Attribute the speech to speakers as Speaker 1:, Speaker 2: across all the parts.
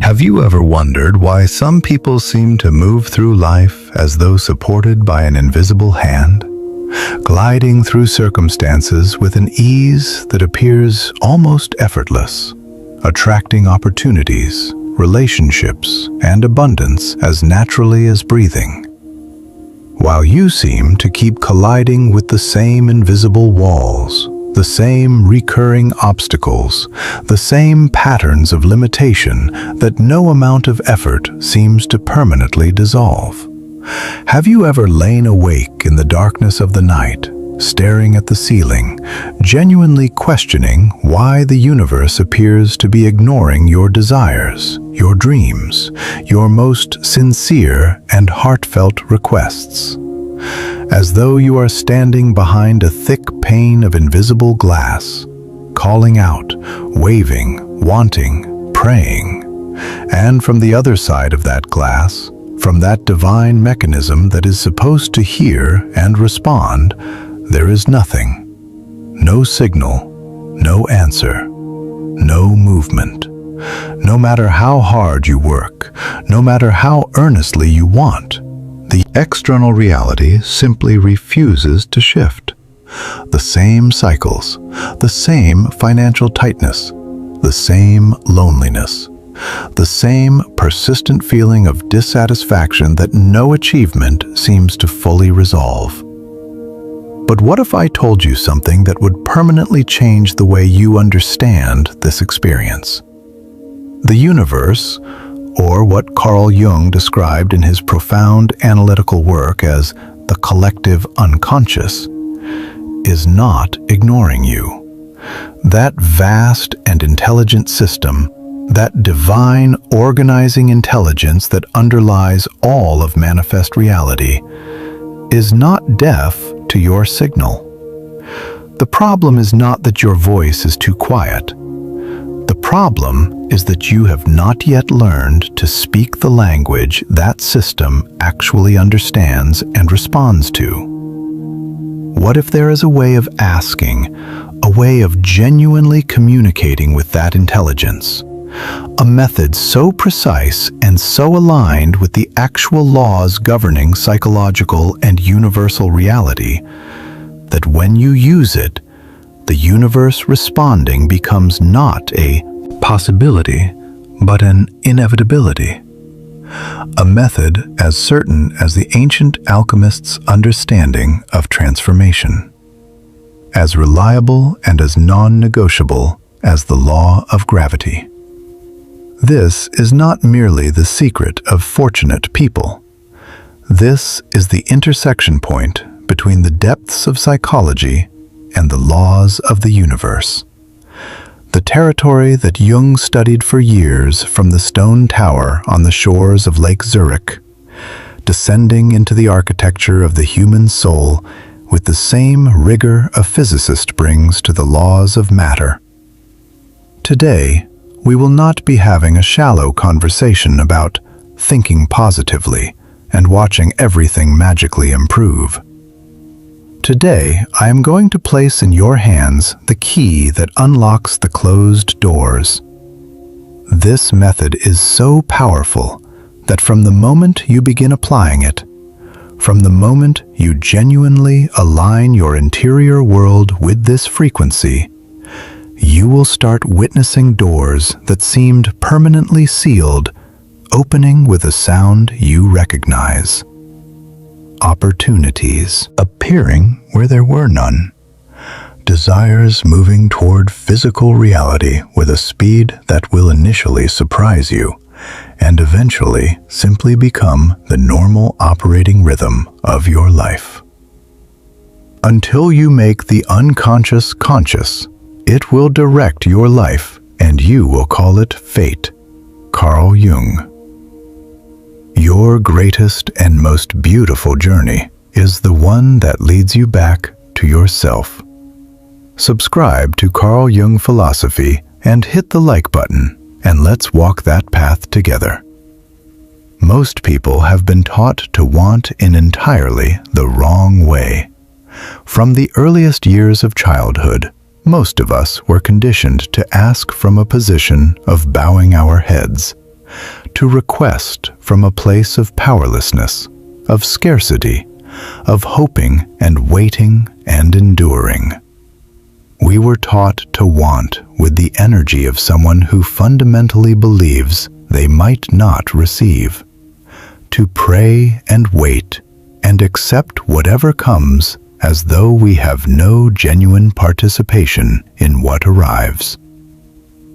Speaker 1: Have you ever wondered why some people seem to move through life as though supported by an invisible hand, gliding through circumstances with an ease that appears almost effortless, attracting opportunities, relationships, and abundance as naturally as breathing, while you seem to keep colliding with the same invisible walls, the same recurring obstacles, the same patterns of limitation that no amount of effort seems to permanently dissolve? Have you ever lain awake in the darkness of the night, staring at the ceiling, genuinely questioning why the universe appears to be ignoring your desires, your dreams, your most sincere and heartfelt requests? As though you are standing behind a thick pane of invisible glass, calling out, waving, wanting, praying. And from the other side of that glass, from that divine mechanism that is supposed to hear and respond, there is nothing. No signal, no answer, no movement. No matter how hard you work, no matter how earnestly you want, the external reality simply refuses to shift. The same cycles, the same financial tightness, the same loneliness, the same persistent feeling of dissatisfaction that no achievement seems to fully resolve. But what if I told you something that would permanently change the way you understand this experience? The universe, or what Carl Jung described in his profound analytical work as the collective unconscious, is not ignoring you. That vast and intelligent system, that divine organizing intelligence that underlies all of manifest reality, is not deaf to your signal. The problem is not that your voice is too quiet. The problem is that you have not yet learned to speak the language that system actually understands and responds to. What if there is a way of asking, a way of genuinely communicating with that intelligence? A method so precise and so aligned with the actual laws governing psychological and universal reality that when you use it, the universe responding becomes not a possibility, but an inevitability. A method as certain as the ancient alchemists' understanding of transformation, as reliable and as non-negotiable as the law of gravity. This is not merely the secret of fortunate people. This is the intersection point between the depths of psychology and the laws of the universe. The territory that Jung studied for years from the stone tower on the shores of Lake Zurich, descending into the architecture of the human soul with the same rigor a physicist brings to the laws of matter. Today, we will not be having a shallow conversation about thinking positively and watching everything magically improve. Today, I am going to place in your hands the key that unlocks the closed doors. This method is so powerful that from the moment you begin applying it, from the moment you genuinely align your interior world with this frequency, you will start witnessing doors that seemed permanently sealed, opening with a sound you recognize. Opportunities appearing where there were none. Desires moving toward physical reality with a speed that will initially surprise you and eventually simply become the normal operating rhythm of your life. Until you make the unconscious conscious, it will direct your life and you will call it fate. Carl Jung. Your greatest and most beautiful journey is the one that leads you back to yourself. Subscribe to Carl Jung Philosophy and hit the like button, and let's walk that path together. Most people have been taught to want in entirely the wrong way. From the earliest years of childhood, most of us were conditioned to ask from a position of bowing our heads, to request from a place of powerlessness, of scarcity, of hoping and waiting and enduring. We were taught to want with the energy of someone who fundamentally believes they might not receive, to pray and wait and accept whatever comes as though we have no genuine participation in what arrives.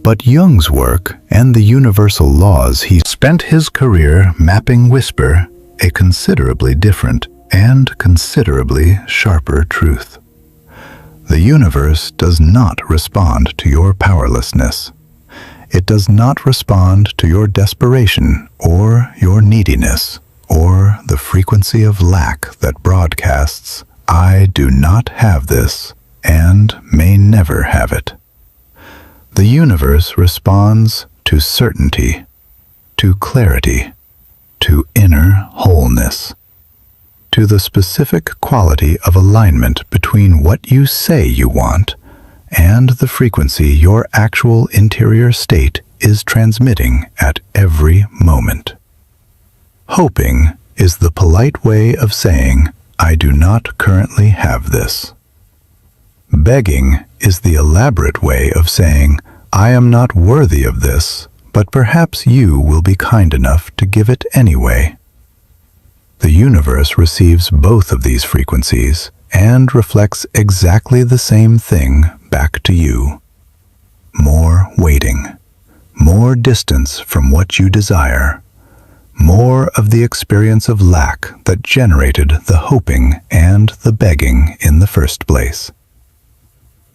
Speaker 1: But Jung's work and the universal laws he spent his career mapping whisper a considerably different and considerably sharper truth. The universe does not respond to your powerlessness. It does not respond to your desperation or your neediness or the frequency of lack that broadcasts, "I do not have this and may never have it." The universe responds to certainty, to clarity, to inner wholeness, to the specific quality of alignment between what you say you want and the frequency your actual interior state is transmitting at every moment. Hoping is the polite way of saying, "I do not currently have this." Begging is the elaborate way of saying, "I am not worthy of this, but perhaps you will be kind enough to give it anyway." The universe receives both of these frequencies and reflects exactly the same thing back to you. More waiting, more distance from what you desire, more of the experience of lack that generated the hoping and the begging in the first place.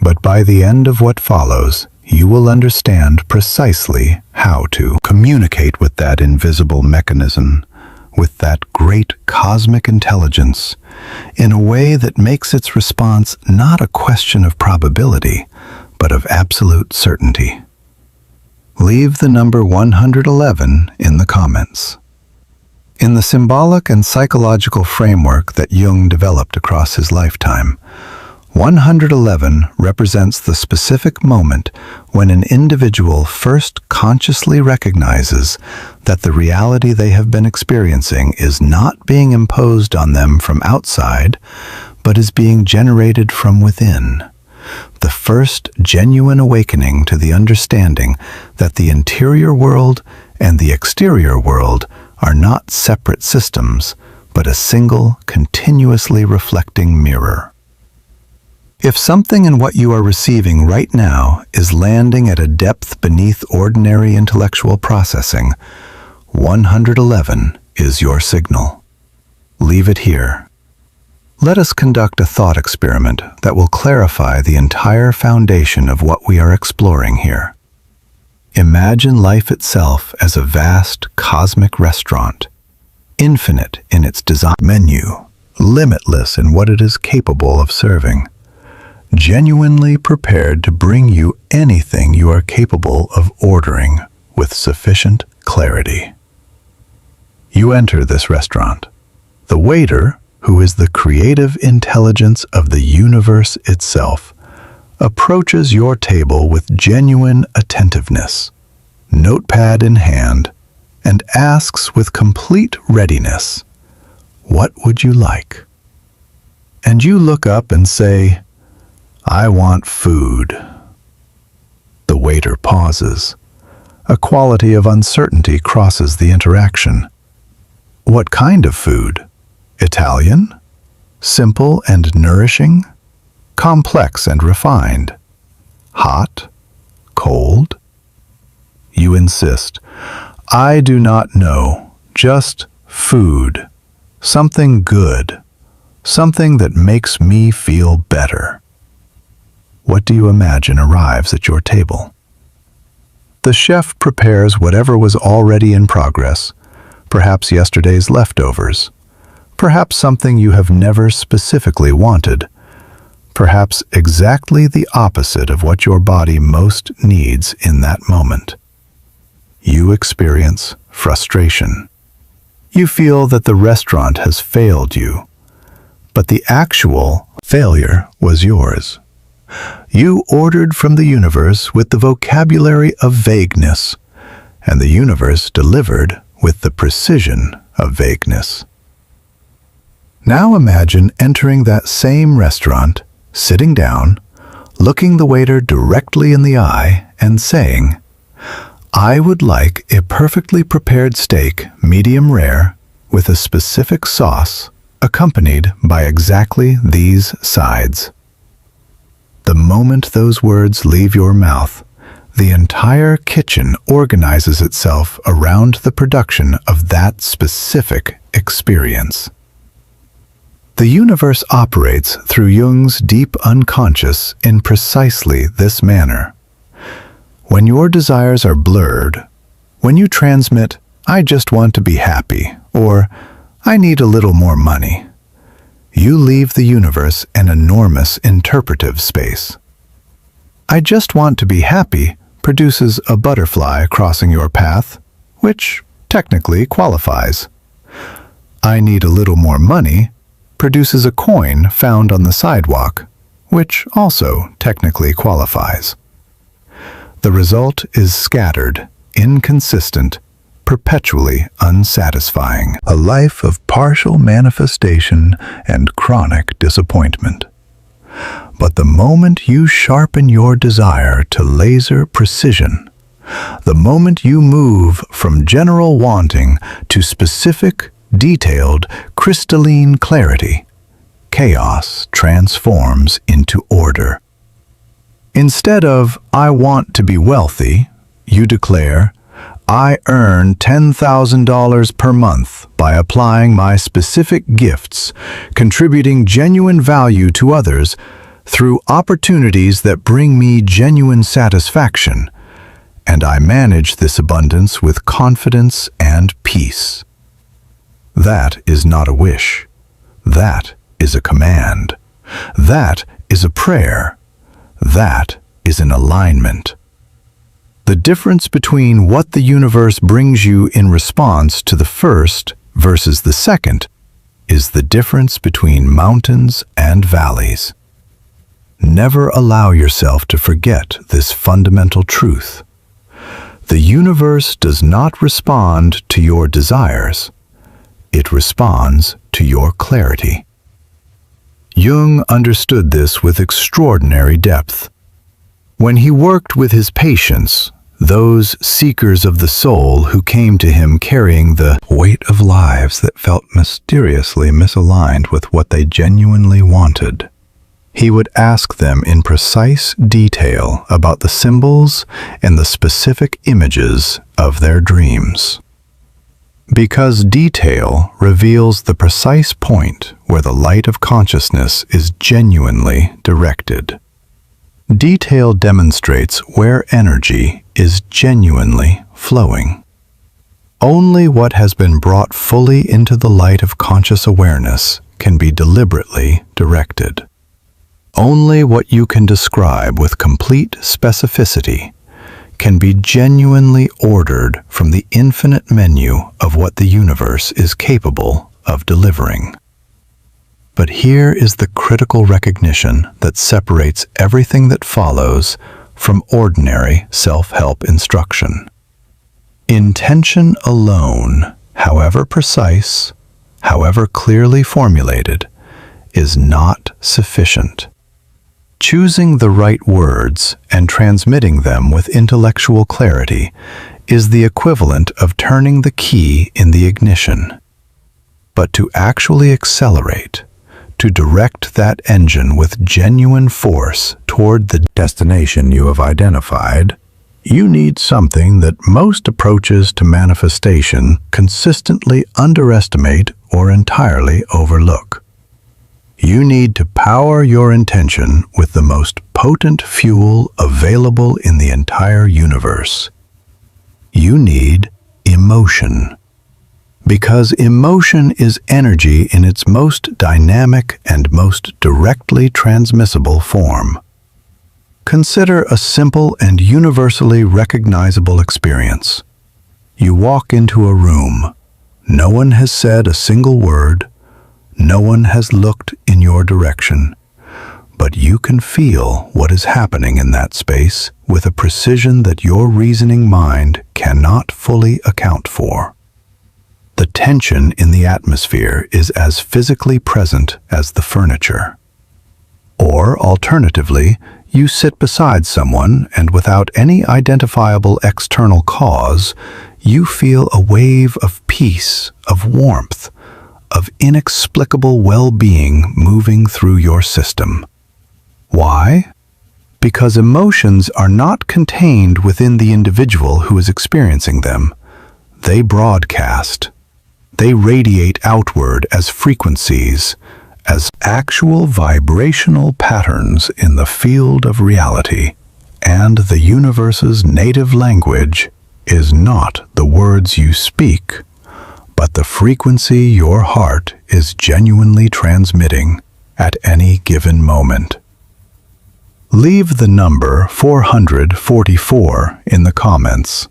Speaker 1: But by the end of what follows, you will understand precisely how to communicate with that invisible mechanism, with that great cosmic intelligence, in a way that makes its response not a question of probability, but of absolute certainty. Leave the number 111 in the comments. In the symbolic and psychological framework that Jung developed across his lifetime, 111 represents the specific moment when an individual first consciously recognizes that the reality they have been experiencing is not being imposed on them from outside, but is being generated from within. The first genuine awakening to the understanding that the interior world and the exterior world are not separate systems, but a single, continuously reflecting mirror. If something in what you are receiving right now is landing at a depth beneath ordinary intellectual processing, 111 is your signal. Leave it here. Let us conduct a thought experiment that will clarify the entire foundation of what we are exploring here. Imagine life itself as a vast cosmic restaurant, infinite in its design menu, limitless in what it is capable of serving, genuinely prepared to bring you anything you are capable of ordering with sufficient clarity. You enter this restaurant. The waiter, who is the creative intelligence of the universe itself, approaches your table with genuine attentiveness, notepad in hand, and asks with complete readiness, "What would you like?" And you look up and say, "I want food." The waiter pauses. A quality of uncertainty crosses the interaction. What kind of food? Italian? Simple and nourishing? Complex and refined? Hot? Cold? You insist, "I do not know, just food. Something good. Something that makes me feel better." What do you imagine arrives at your table? The chef prepares whatever was already in progress, perhaps yesterday's leftovers, perhaps something you have never specifically wanted, perhaps exactly the opposite of what your body most needs in that moment. You experience frustration. You feel that the restaurant has failed you, but the actual failure was yours. You ordered from the universe with the vocabulary of vagueness, and the universe delivered with the precision of vagueness. Now imagine entering that same restaurant, sitting down, looking the waiter directly in the eye and saying, "I would like a perfectly prepared steak, medium rare, with a specific sauce, accompanied by exactly these sides." The moment those words leave your mouth, the entire kitchen organizes itself around the production of that specific experience. The universe operates through Jung's deep unconscious in precisely this manner. When your desires are blurred, when you transmit, "I just want to be happy," or "I need a little more money," you leave the universe an enormous interpretive space. "I just want to be happy" produces a butterfly crossing your path, which technically qualifies. "I need a little more money" produces a coin found on the sidewalk, which also technically qualifies. The result is scattered, inconsistent, perpetually unsatisfying, a life of partial manifestation and chronic disappointment. But the moment you sharpen your desire to laser precision, the moment you move from general wanting to specific, detailed, crystalline clarity, chaos transforms into order. Instead of "I want to be wealthy," you declare, "I earn $10,000 per month by applying my specific gifts, contributing genuine value to others through opportunities that bring me genuine satisfaction, and I manage this abundance with confidence and peace." That is not a wish. That is a command. That is a prayer. That is an alignment. The difference between what the universe brings you in response to the first versus the second is the difference between mountains and valleys. Never allow yourself to forget this fundamental truth. The universe does not respond to your desires. It responds to your clarity. Jung understood this with extraordinary depth. When he worked with his patients, those seekers of the soul who came to him carrying the weight of lives that felt mysteriously misaligned with what they genuinely wanted, he would ask them in precise detail about the symbols and the specific images of their dreams. Because detail reveals the precise point where the light of consciousness is genuinely directed. Detail demonstrates where energy is genuinely flowing. Only what has been brought fully into the light of conscious awareness can be deliberately directed. Only what you can describe with complete specificity can be genuinely ordered from the infinite menu of what the universe is capable of delivering. But here is the critical recognition that separates everything that follows from ordinary self-help instruction. Intention alone, however precise, however clearly formulated, is not sufficient. Choosing the right words and transmitting them with intellectual clarity is the equivalent of turning the key in the ignition. But to actually accelerate, to direct that engine with genuine force toward the destination you have identified, you need something that most approaches to manifestation consistently underestimate or entirely overlook. You need to power your intention with the most potent fuel available in the entire universe. You need emotion. Because emotion is energy in its most dynamic and most directly transmissible form. Consider a simple and universally recognizable experience. You walk into a room. No one has said a single word. No one has looked in your direction, but you can feel what is happening in that space with a precision that your reasoning mind cannot fully account for. The tension in the atmosphere is as physically present as the furniture. Or, alternatively, you sit beside someone and without any identifiable external cause, you feel a wave of peace, of warmth, of inexplicable well-being moving through your system. Why? Because emotions are not contained within the individual who is experiencing them. They broadcast. They radiate outward as frequencies, as actual vibrational patterns in the field of reality. And the universe's native language is not the words you speak, but the frequency your heart is genuinely transmitting at any given moment. Leave the number 444 in the comments.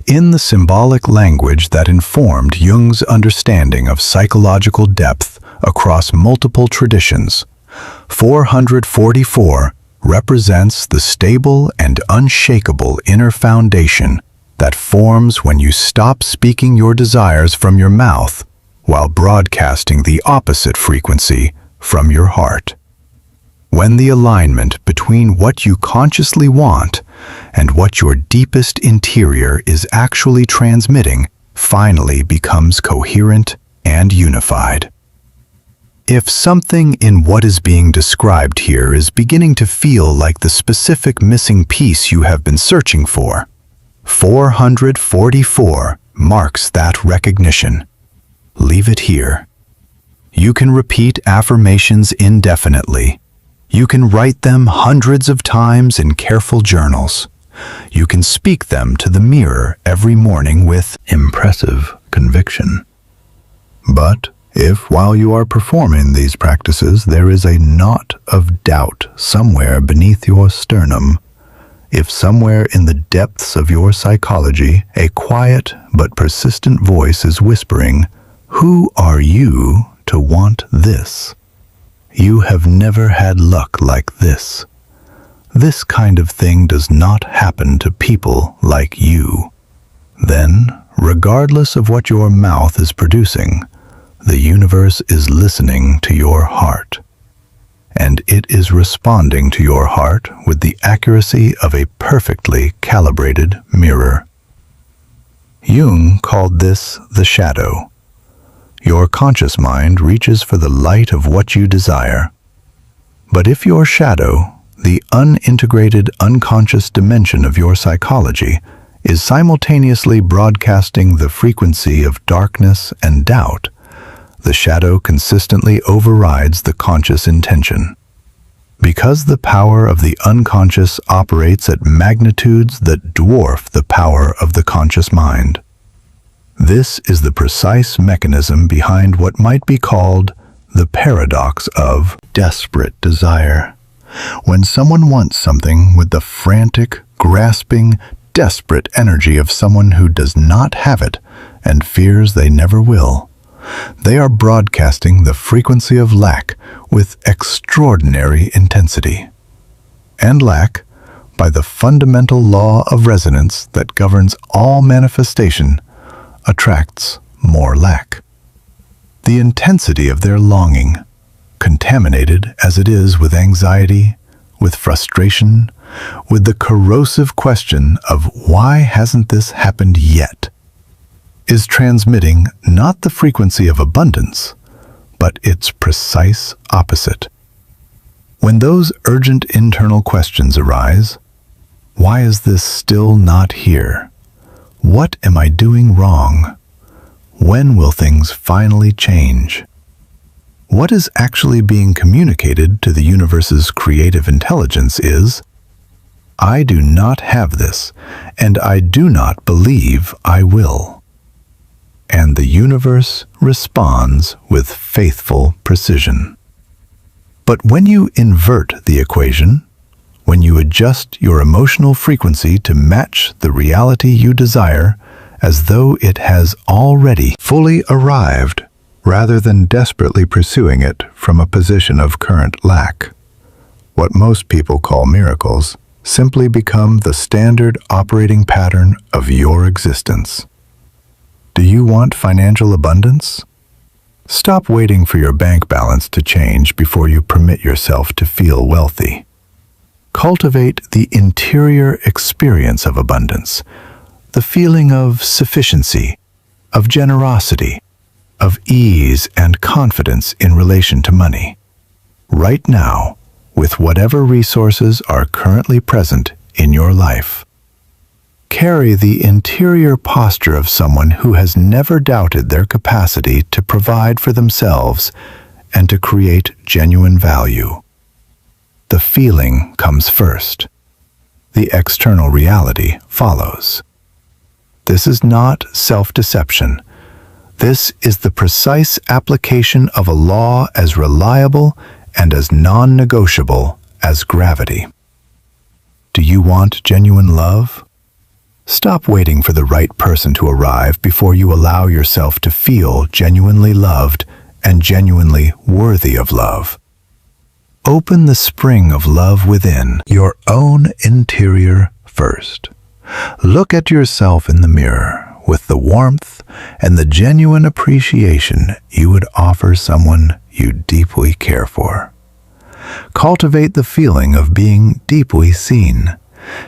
Speaker 1: In the symbolic language that informed Jung's understanding of psychological depth across multiple traditions, 444 represents the stable and unshakable inner foundation that forms when you stop speaking your desires from your mouth while broadcasting the opposite frequency from your heart. When the alignment between what you consciously want and what your deepest interior is actually transmitting finally becomes coherent and unified. If something in what is being described here is beginning to feel like the specific missing piece you have been searching for, 444 marks that recognition. Leave it here. You can repeat affirmations indefinitely. You can write them hundreds of times in careful journals. You can speak them to the mirror every morning with impressive conviction. But if while you are performing these practices there is a knot of doubt somewhere beneath your sternum, if somewhere in the depths of your psychology a quiet but persistent voice is whispering, "Who are you to want this? You have never had luck like this. This kind of thing does not happen to people like you," then, regardless of what your mouth is producing, the universe is listening to your heart. And it is responding to your heart with the accuracy of a perfectly calibrated mirror. Jung called this the shadow. Your conscious mind reaches for the light of what you desire. But if your shadow, the unintegrated unconscious dimension of your psychology, is simultaneously broadcasting the frequency of darkness and doubt, the shadow consistently overrides the conscious intention. Because the power of the unconscious operates at magnitudes that dwarf the power of the conscious mind. This is the precise mechanism behind what might be called the paradox of desperate desire. When someone wants something with the frantic, grasping, desperate energy of someone who does not have it and fears they never will, they are broadcasting the frequency of lack with extraordinary intensity. And lack, by the fundamental law of resonance that governs all manifestation, attracts more lack. The intensity of their longing, contaminated as it is with anxiety, with frustration, with the corrosive question of why hasn't this happened yet, is transmitting not the frequency of abundance, but its precise opposite. When those urgent internal questions arise, why is this still not here? What am I doing wrong? When will things finally change? What is actually being communicated to the universe's creative intelligence is, I do not have this, and I do not believe I will. And the universe responds with faithful precision. But when you invert the equation, when you adjust your emotional frequency to match the reality you desire as though it has already fully arrived, rather than desperately pursuing it from a position of current lack, what most people call miracles simply become the standard operating pattern of your existence. Do you want financial abundance? Stop waiting for your bank balance to change before you permit yourself to feel wealthy. Cultivate the interior experience of abundance, the feeling of sufficiency, of generosity, of ease and confidence in relation to money. Right now, with whatever resources are currently present in your life. Carry the interior posture of someone who has never doubted their capacity to provide for themselves and to create genuine value. The feeling comes first. The external reality follows. This is not self-deception. This is the precise application of a law as reliable and as non-negotiable as gravity. Do you want genuine love? Stop waiting for the right person to arrive before you allow yourself to feel genuinely loved and genuinely worthy of love. Open the spring of love within your own interior first. Look at yourself in the mirror with the warmth and the genuine appreciation you would offer someone you deeply care for. Cultivate the feeling of being deeply seen,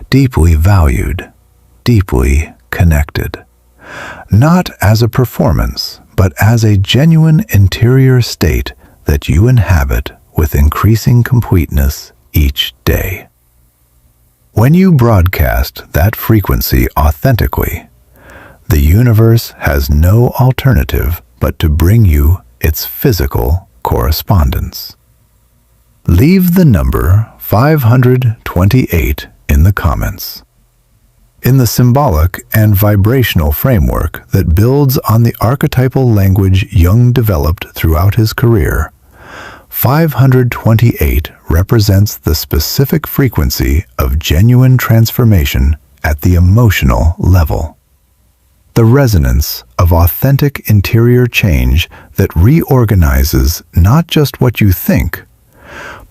Speaker 1: deeply valued, deeply connected. Not as a performance, but as a genuine interior state that you inhabit with increasing completeness each day. When you broadcast that frequency authentically, the universe has no alternative but to bring you its physical correspondence. Leave the number 528 in the comments. In the symbolic and vibrational framework that builds on the archetypal language Jung developed throughout his career, 528 represents the specific frequency of genuine transformation at the emotional level. The resonance of authentic interior change that reorganizes not just what you think,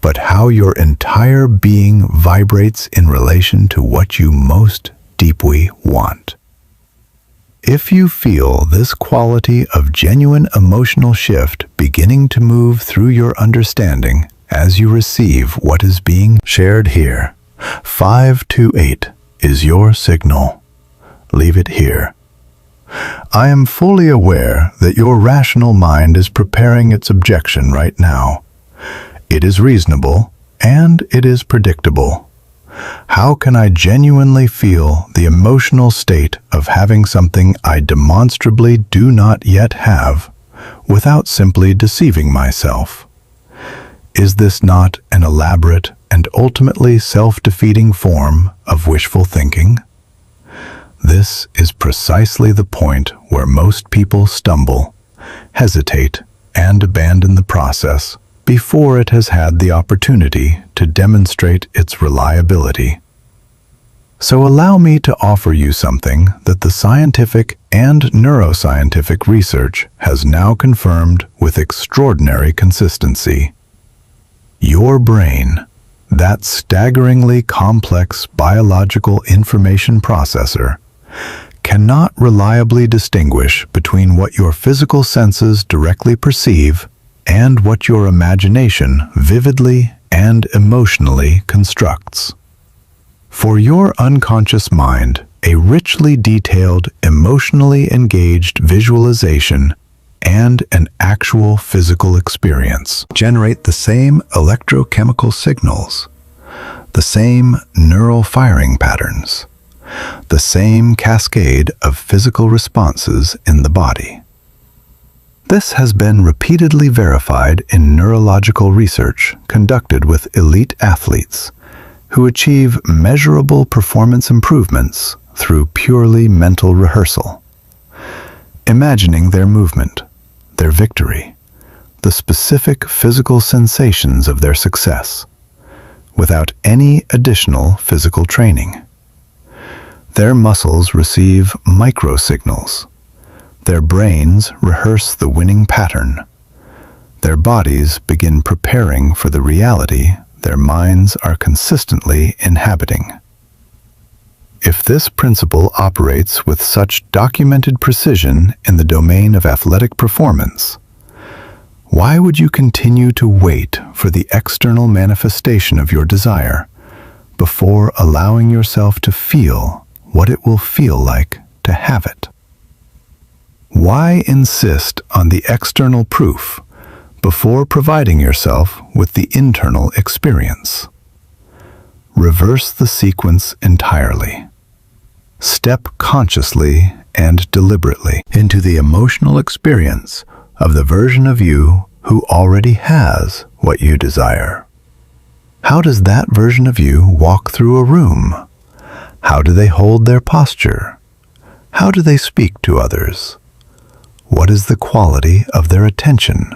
Speaker 1: but how your entire being vibrates in relation to what you most deeply want. If you feel this quality of genuine emotional shift beginning to move through your understanding as you receive what is being shared here, 528 is your signal. Leave it here. I am fully aware that your rational mind is preparing its objection right now. It is reasonable and it is predictable. How can I genuinely feel the emotional state of having something I demonstrably do not yet have without simply deceiving myself? Is this not an elaborate and ultimately self-defeating form of wishful thinking? This is precisely the point where most people stumble, hesitate, and abandon the process before it has had the opportunity to demonstrate its reliability. So allow me to offer you something that the scientific and neuroscientific research has now confirmed with extraordinary consistency. Your brain, that staggeringly complex biological information processor, cannot reliably distinguish between what your physical senses directly perceive and what your imagination vividly and emotionally constructs. For your unconscious mind, a richly detailed, emotionally engaged visualization and an actual physical experience generate the same electrochemical signals, the same neural firing patterns, the same cascade of physical responses in the body. This has been repeatedly verified in neurological research conducted with elite athletes who achieve measurable performance improvements through purely mental rehearsal. Imagining their movement, their victory, the specific physical sensations of their success, without any additional physical training. Their muscles receive microsignals. Their brains rehearse the winning pattern. Their bodies begin preparing for the reality their minds are consistently inhabiting. If this principle operates with such documented precision in the domain of athletic performance, why would you continue to wait for the external manifestation of your desire before allowing yourself to feel what it will feel like to have it? Why insist on the external proof before providing yourself with the internal experience? Reverse the sequence entirely. Step consciously and deliberately into the emotional experience of the version of you who already has what you desire. How does that version of you walk through a room? How do they hold their posture? How do they speak to others? What is the quality of their attention,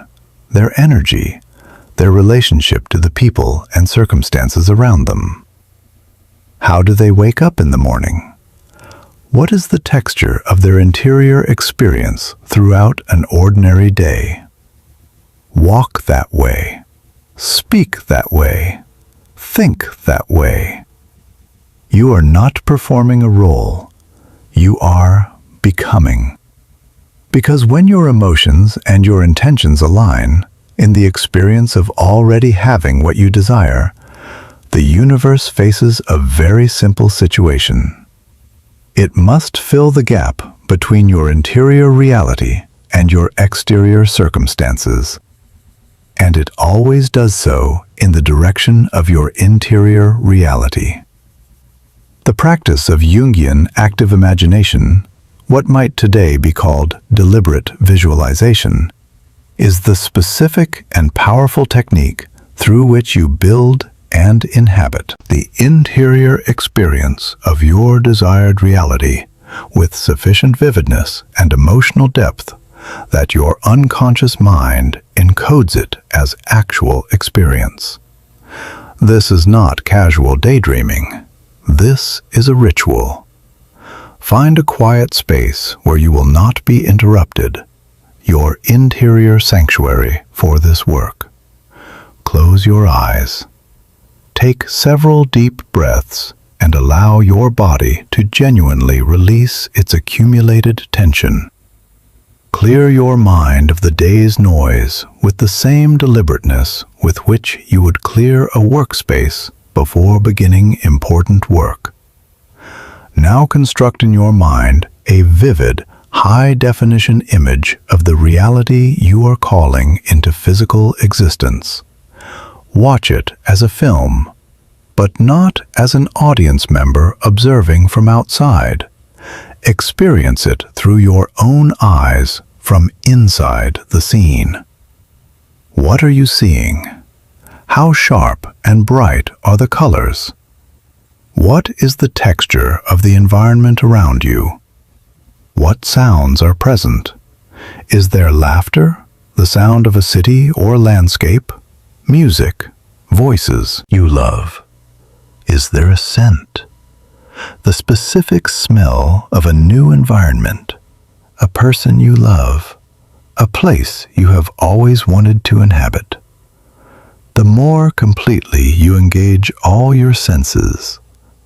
Speaker 1: their energy, their relationship to the people and circumstances around them? How do they wake up in the morning? What is the texture of their interior experience throughout an ordinary day? Walk that way. Speak that way. Think that way. You are not performing a role. You are becoming. Because when your emotions and your intentions align in the experience of already having what you desire, the universe faces a very simple situation. It must fill the gap between your interior reality and your exterior circumstances. And it always does so in the direction of your interior reality. The practice of Jungian active imagination, what might today be called deliberate visualization, is the specific and powerful technique through which you build and inhabit the interior experience of your desired reality with sufficient vividness and emotional depth that your unconscious mind encodes it as actual experience. This is not casual daydreaming. This is a ritual. Find a quiet space where you will not be interrupted, your interior sanctuary for this work. Close your eyes. Take several deep breaths and allow your body to genuinely release its accumulated tension. Clear your mind of the day's noise with the same deliberateness with which you would clear a workspace before beginning important work. Now construct in your mind a vivid, high-definition image of the reality you are calling into physical existence. Watch it as a film, but not as an audience member observing from outside. Experience it through your own eyes from inside the scene. What are you seeing? How sharp and bright are the colors? What is the texture of the environment around you? What sounds are present? Is there laughter, the sound of a city or landscape? Music, voices you love? Is there a scent? The specific smell of a new environment, a person you love, a place you have always wanted to inhabit. The more completely you engage all your senses,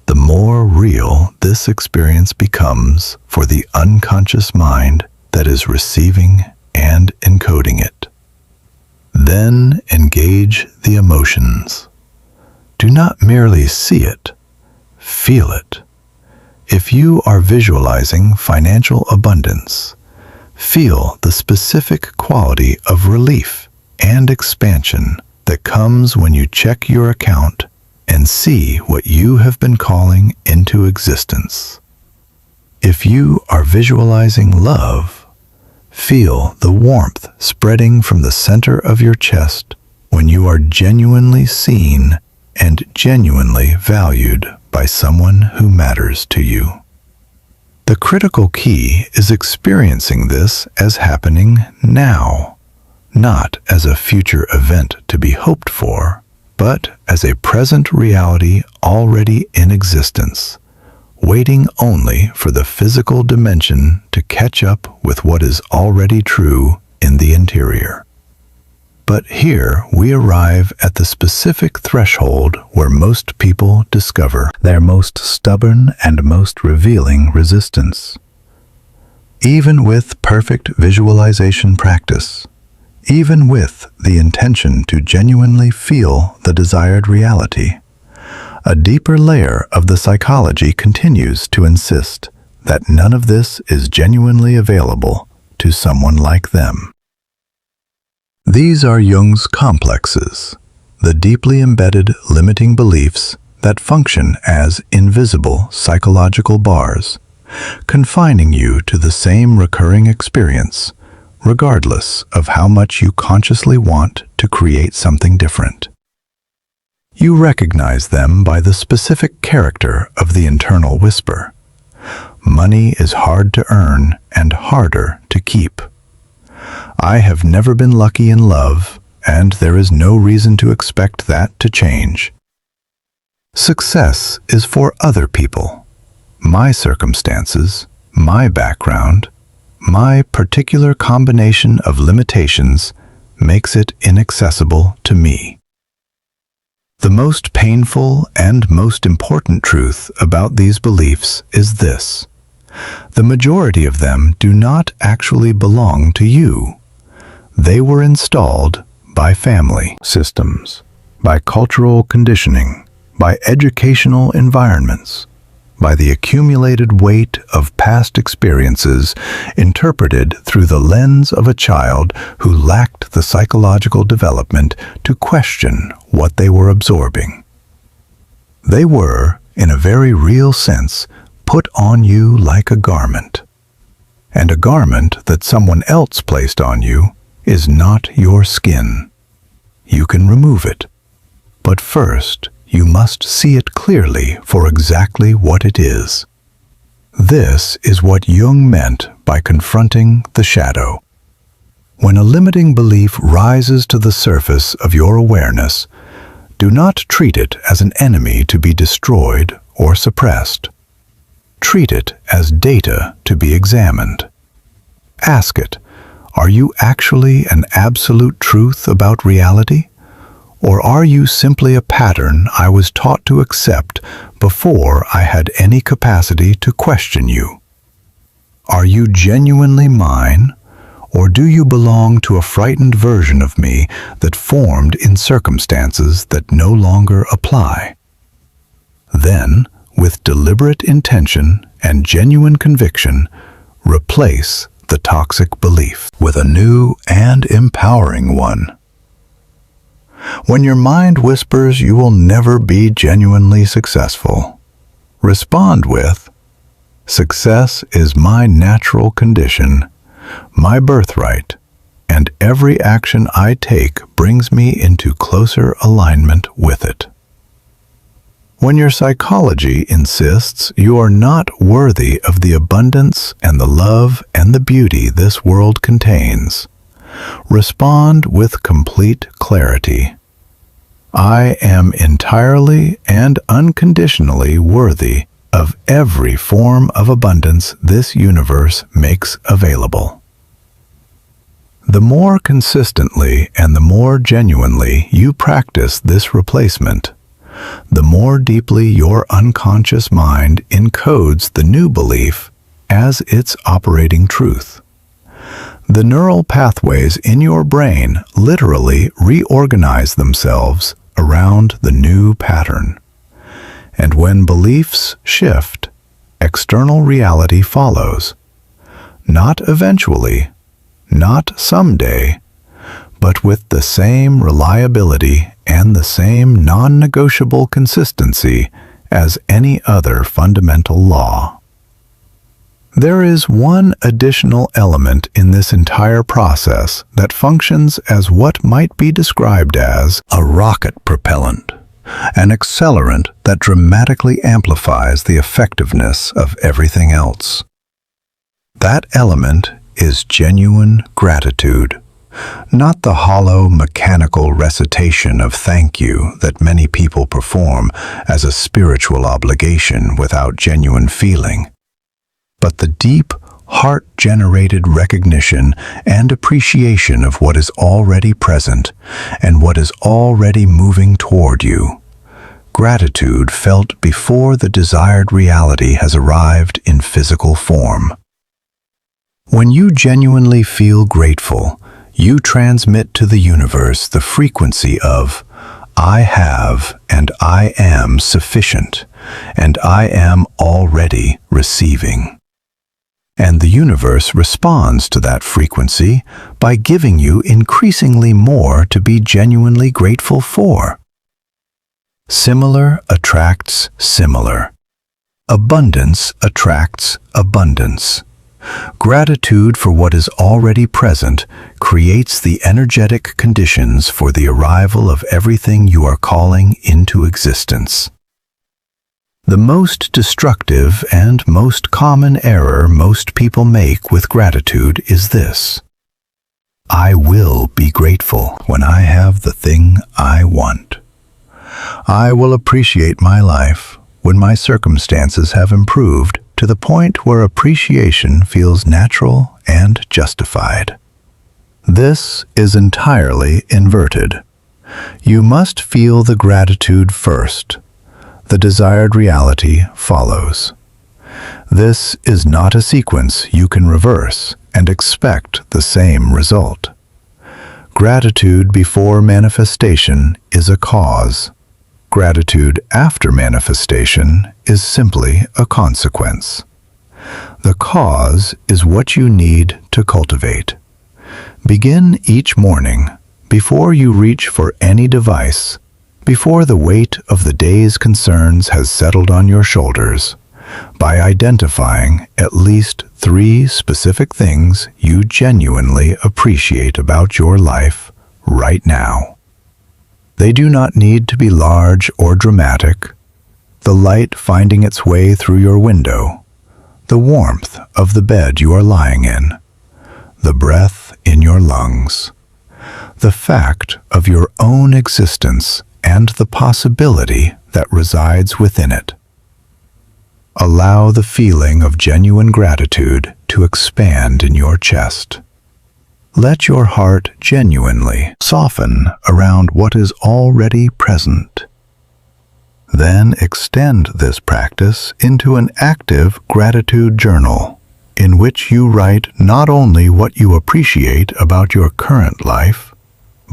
Speaker 1: the more real this experience becomes for the unconscious mind that is receiving and encoding it. Then engage the emotions. Do not merely see it, feel it. If you are visualizing financial abundance, feel the specific quality of relief and expansion that comes when you check your account and see what you have been calling into existence. If you are visualizing love, feel the warmth spreading from the center of your chest when you are genuinely seen and genuinely valued by someone who matters to you. The critical key is experiencing this as happening now, not as a future event to be hoped for, but as a present reality already in existence, waiting only for the physical dimension to catch up with what is already true in the interior. But here we arrive at the specific threshold where most people discover their most stubborn and most revealing resistance. Even with perfect visualization practice, even with the intention to genuinely feel the desired reality, a deeper layer of the psychology continues to insist that none of this is genuinely available to someone like them. These are Jung's complexes, the deeply embedded limiting beliefs that function as invisible psychological bars, confining you to the same recurring experience, regardless of how much you consciously want to create something different. You recognize them by the specific character of the internal whisper. Money is hard to earn and harder to keep. I have never been lucky in love, and there is no reason to expect that to change. Success is for other people. My circumstances, my background, my particular combination of limitations makes it inaccessible to me. The most painful and most important truth about these beliefs is this: the majority of them do not actually belong to you. They were installed by family systems, by cultural conditioning, by educational environments, by the accumulated weight of past experiences interpreted through the lens of a child who lacked the psychological development to question what they were absorbing. They were, in a very real sense, put on you like a garment. And a garment that someone else placed on you is not your skin. You can remove it, but first you must see it clearly for exactly what it is. This is what Jung meant by confronting the shadow. When a limiting belief rises to the surface of your awareness, do not treat it as an enemy to be destroyed or suppressed. Treat it as data to be examined. Ask it, are you actually an absolute truth about reality? Or are you simply a pattern I was taught to accept before I had any capacity to question you? Are you genuinely mine, or do you belong to a frightened version of me that formed in circumstances that no longer apply? Then, with deliberate intention and genuine conviction, replace the toxic belief with a new and empowering one. When your mind whispers you will never be genuinely successful, respond with, "Success is my natural condition, my birthright, and every action I take brings me into closer alignment with it." When your psychology insists you are not worthy of the abundance and the love and the beauty this world contains, respond with complete clarity. I am entirely and unconditionally worthy of every form of abundance this universe makes available. The more consistently and the more genuinely you practice this replacement, the more deeply your unconscious mind encodes the new belief as its operating truth. The neural pathways in your brain literally reorganize themselves around the new pattern. And when beliefs shift, external reality follows. Not eventually, not someday, but with the same reliability and the same non-negotiable consistency as any other fundamental law. There is one additional element in this entire process that functions as what might be described as a rocket propellant, an accelerant that dramatically amplifies the effectiveness of everything else. That element is genuine gratitude. Not the hollow, mechanical recitation of thank you that many people perform as a spiritual obligation without genuine feeling, but the deep, heart-generated recognition and appreciation of what is already present and what is already moving toward you. Gratitude felt before the desired reality has arrived in physical form. When you genuinely feel grateful, you transmit to the universe the frequency of "I have and I am sufficient, and I am already receiving." And the universe responds to that frequency by giving you increasingly more to be genuinely grateful for. Similar attracts similar. Abundance attracts abundance. Gratitude for what is already present creates the energetic conditions for the arrival of everything you are calling into existence. The most destructive and most common error most people make with gratitude is this: I will be grateful when I have the thing I want. I will appreciate my life when my circumstances have improved to the point where appreciation feels natural and justified. This is entirely inverted. You must feel the gratitude first. The desired reality follows. This is not a sequence you can reverse and expect the same result. Gratitude before manifestation is a cause. Gratitude after manifestation is simply a consequence. The cause is what you need to cultivate. Begin each morning, before you reach for any device, before the weight of the day's concerns has settled on your shoulders, by identifying at least 3 specific things you genuinely appreciate about your life right now. They do not need to be large or dramatic. The light finding its way through your window, the warmth of the bed you are lying in, the breath in your lungs, the fact of your own existence and the possibility that resides within it. Allow the feeling of genuine gratitude to expand in your chest. Let your heart genuinely soften around what is already present. Then extend this practice into an active gratitude journal, in which you write not only what you appreciate about your current life,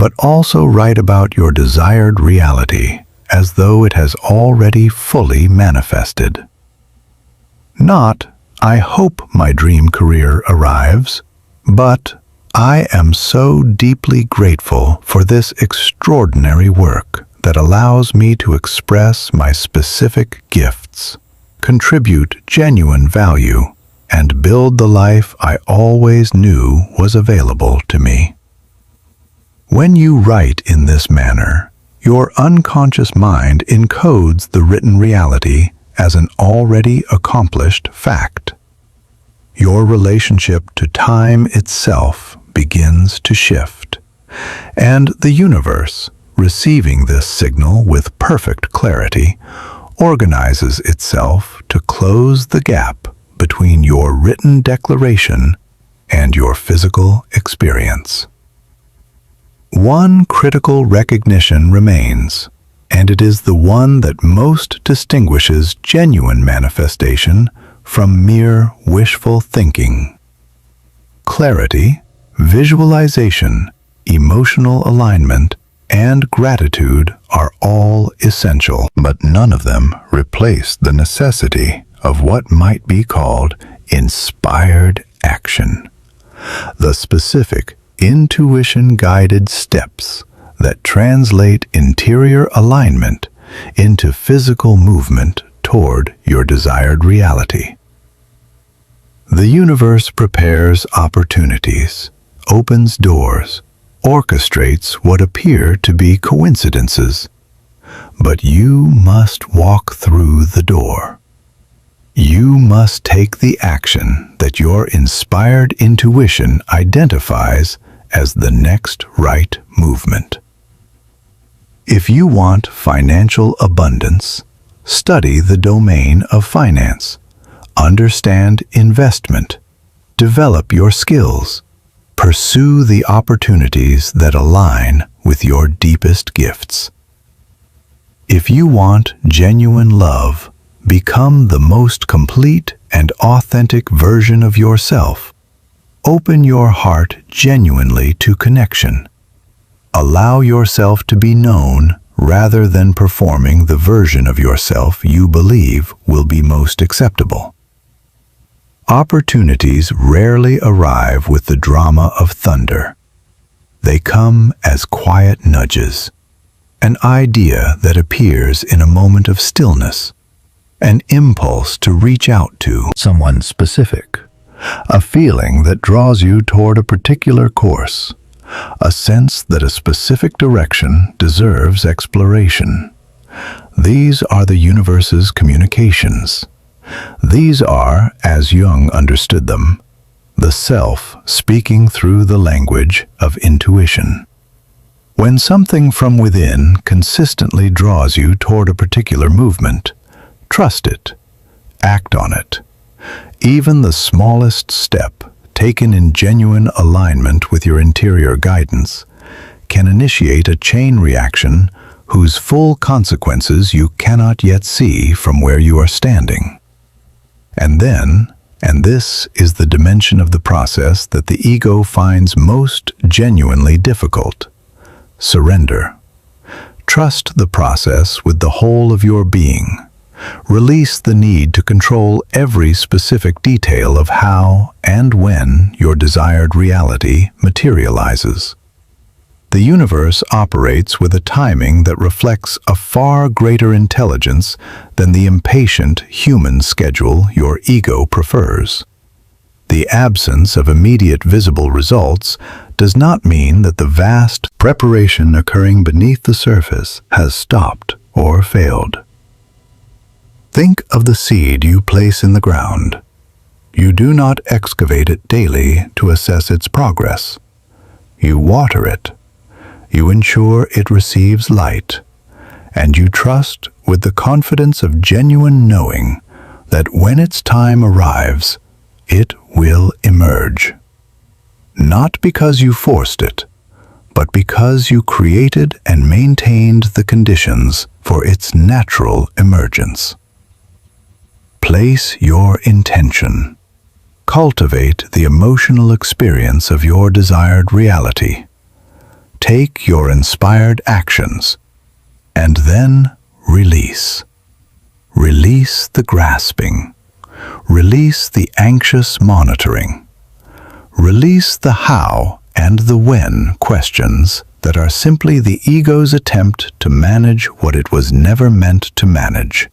Speaker 1: but also write about your desired reality as though it has already fully manifested. Not, "I hope my dream career arrives," but "I am so deeply grateful for this extraordinary work that allows me to express my specific gifts, contribute genuine value, and build the life I always knew was available to me." When you write in this manner, your unconscious mind encodes the written reality as an already accomplished fact. Your relationship to time itself begins to shift, and the universe, receiving this signal with perfect clarity, organizes itself to close the gap between your written declaration and your physical experience. One critical recognition remains, and it is the one that most distinguishes genuine manifestation from mere wishful thinking. Clarity, visualization, emotional alignment, and gratitude are all essential, but none of them replace the necessity of what might be called inspired action. The specific, intuition-guided steps that translate interior alignment into physical movement toward your desired reality. The universe prepares opportunities, opens doors, orchestrates what appear to be coincidences, but you must walk through the door. You must take the action that your inspired intuition identifies as the next right movement. If you want financial abundance, study the domain of finance, understand investment, Develop your skills. Pursue the opportunities that align with your deepest gifts. If you want genuine love, become the most complete and authentic version of yourself. Open your heart genuinely to connection. Allow yourself to be known rather than performing the version of yourself you believe will be most acceptable. Opportunities rarely arrive with the drama of thunder. They come as quiet nudges, an idea that appears in a moment of stillness, an impulse to reach out to someone specific, a feeling that draws you toward a particular course, a sense that a specific direction deserves exploration. These are the universe's communications. These are, as Jung understood them, the self speaking through the language of intuition. When something from within consistently draws you toward a particular movement, trust it, act on it. Even the smallest step, taken in genuine alignment with your interior guidance, can initiate a chain reaction whose full consequences you cannot yet see from where you are standing. And then, and this is the dimension of the process that the ego finds most genuinely difficult, surrender. Trust the process with the whole of your being. Release the need to control every specific detail of how and when your desired reality materializes. The universe operates with a timing that reflects a far greater intelligence than the impatient human schedule your ego prefers. The absence of immediate visible results does not mean that the vast preparation occurring beneath the surface has stopped or failed. Think of the seed you place in the ground. You do not excavate it daily to assess its progress. You water it. You ensure it receives light, and you trust with the confidence of genuine knowing that when its time arrives, it will emerge. Not because you forced it, but because you created and maintained the conditions for its natural emergence. Place your intention. Cultivate the emotional experience of your desired reality. Take your inspired actions, and then release. Release the grasping. Release the anxious monitoring. Release the how and the when questions that are simply the ego's attempt to manage what it was never meant to manage.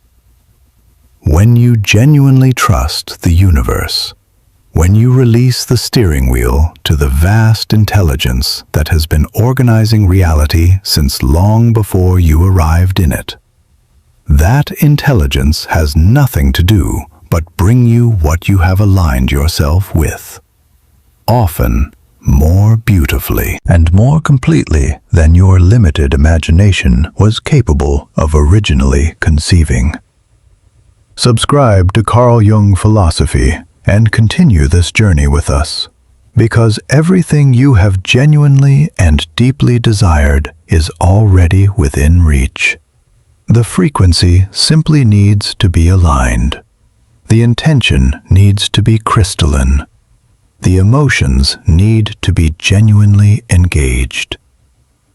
Speaker 1: When you genuinely trust the universe, when you release the steering wheel to the vast intelligence that has been organizing reality since long before you arrived in it, that intelligence has nothing to do but bring you what you have aligned yourself with, often more beautifully and more completely than your limited imagination was capable of originally conceiving. Subscribe to Carl Jung philosophy and continue this journey with us, because everything you have genuinely and deeply desired is already within reach. The frequency simply needs to be aligned. The intention needs to be crystalline. The emotions need to be genuinely engaged.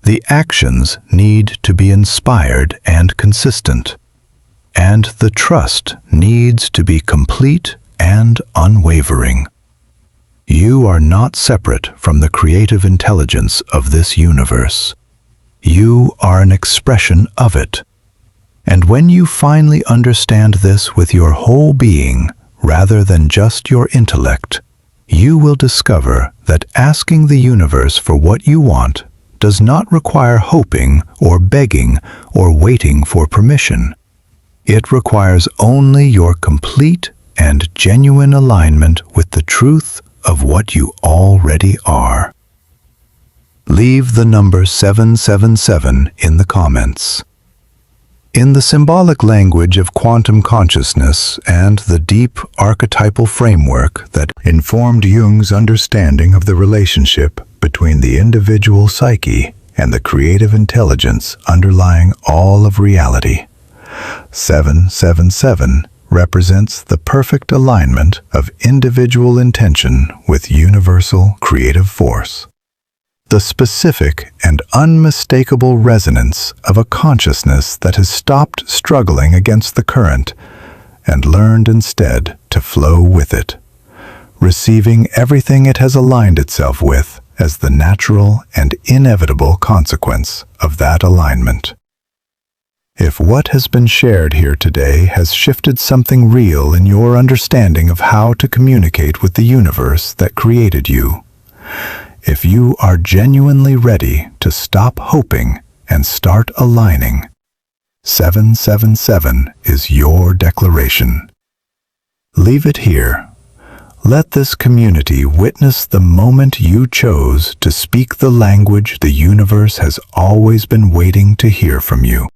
Speaker 1: The actions need to be inspired and consistent. And the trust needs to be complete and unwavering. You are not separate from the creative intelligence of this universe. You are an expression of it. And when you finally understand this with your whole being, rather than just your intellect, you will discover that asking the universe for what you want does not require hoping or begging or waiting for permission. It requires only your complete and genuine alignment with the truth of what you already are. Leave the number 777 in the comments. In the symbolic language of quantum consciousness and the deep archetypal framework that informed Jung's understanding of the relationship between the individual psyche and the creative intelligence underlying all of reality, 777 represents the perfect alignment of individual intention with universal creative force. The specific and unmistakable resonance of a consciousness that has stopped struggling against the current and learned instead to flow with it, receiving everything it has aligned itself with as the natural and inevitable consequence of that alignment. If what has been shared here today has shifted something real in your understanding of how to communicate with the universe that created you, if you are genuinely ready to stop hoping and start aligning, 777 is your declaration. Leave it here. Let this community witness the moment you chose to speak the language the universe has always been waiting to hear from you.